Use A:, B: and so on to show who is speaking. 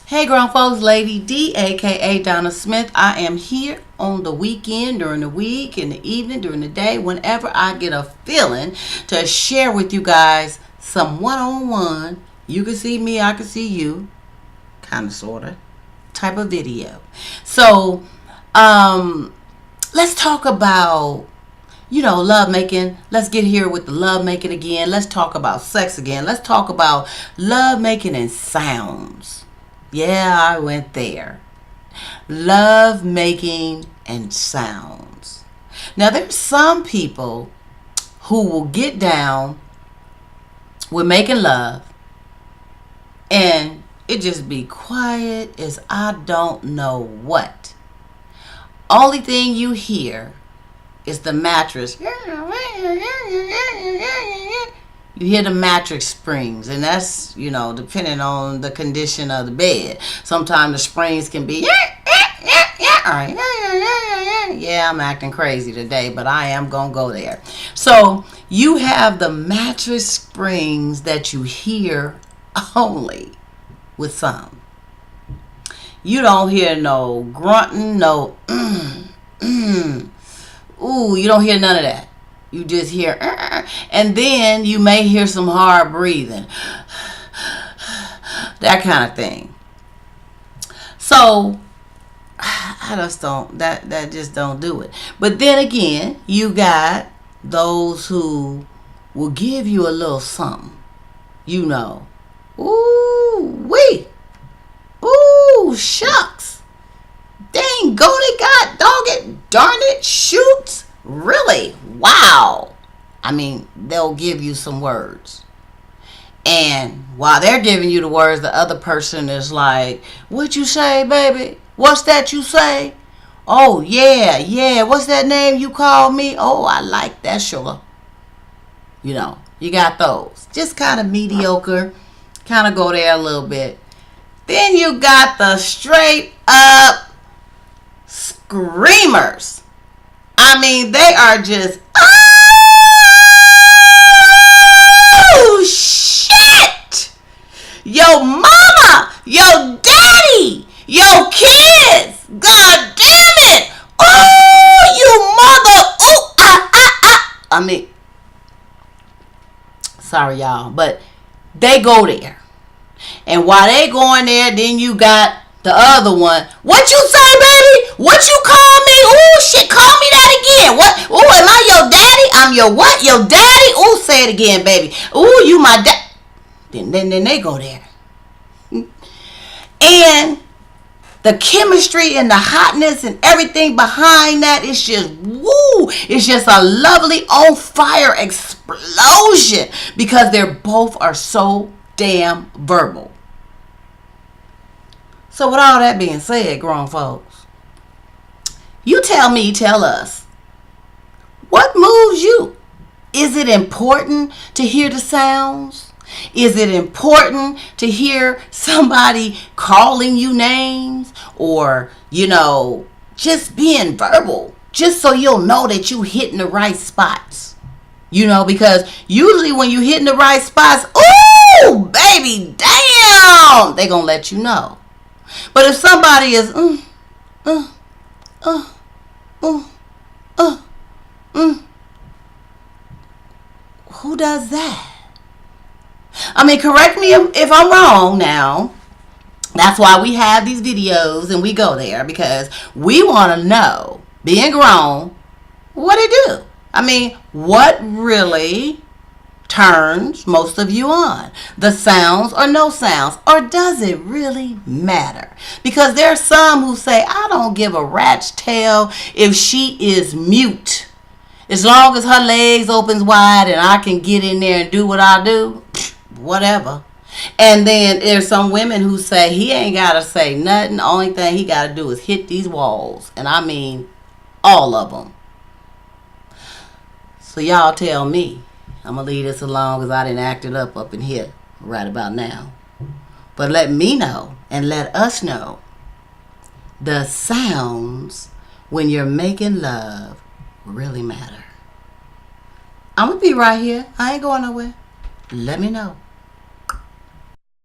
A: Hey grown folks, Lady D, aka Donna Smith. I am here on the weekend, during the week, in the evening, during the day, whenever I get a feeling to share with you guys some one-on-one, you can see me, I can see you, kind of, sort of, type of video. So, let's talk about love making. Let's get here with the love making again. Let's talk about sex again. Let's talk about love making and sounds. Yeah, I went there. Love making and sounds. Now, there's some people who will get down with making love and it just be quiet as I don't know what. Only thing you hear is the mattress. You hear the mattress springs, and that's, depending on the condition of the bed. Sometimes the springs can be, yeah, I'm acting crazy today, but I am going to go there. So you have the mattress springs that you hear only with some. You don't hear no grunting, no, ooh, you don't hear none of that. You just hear, and then you may hear some hard breathing, that kind of thing. So I just don't, that just don't do it. But then again, you got those who will give you a little something, ooh wee, ooh shucks, dang go they got dog it, darn it, shoots. Really? Wow. I mean, they'll give you some words. And while they're giving you the words, the other person is like, what you say, baby? What's that you say? Oh, yeah. What's that name you call me? Oh, I like that, sugar. You got those. Just kind of mediocre. Kind of go there a little bit. Then you got the straight up screamers. I mean, they are just, oh, shit! Yo mama, yo daddy, yo kids, god damn it! Oh, you mother, I mean, sorry y'all, but they go there. And while they going there, then you got the other one. What you say, baby? What you call me? Ooh, shit, call me that again. What? Ooh, am I your daddy? I'm your what? Your daddy? Ooh, say it again, baby. Ooh, you my dad. Then they go there. And the chemistry and the hotness and everything behind that is just, woo. It's just a lovely on fire explosion because they're both are so damn verbal. So with all that being said, grown folks, you tell us, what moves you? Is it important to hear the sounds? Is it important to hear somebody calling you names or, just being verbal, just so you'll know that you hitting the right spots? Because usually when you hitting the right spots, ooh, baby, damn, they gonna let you know. But if somebody is, who does that? I mean, correct me if I'm wrong now. That's why we have these videos and we go there because we want to know, being grown, what it do. I mean, what really turns most of you on? The sounds or no sounds? Or does it really matter? Because there's some who say, I don't give a rat's tail if she is mute. As long as her legs opens wide and I can get in there and do what I do, whatever. And then there's some women who say he ain't got to say nothing. The only thing he got to do is hit these walls. And I mean all of them. So y'all tell me. I'm going to leave this alone because I didn't act it up in here right about now. But let me know and let us know the sounds when you're making love really matter. I'm going to be right here. I ain't going nowhere. Let me know.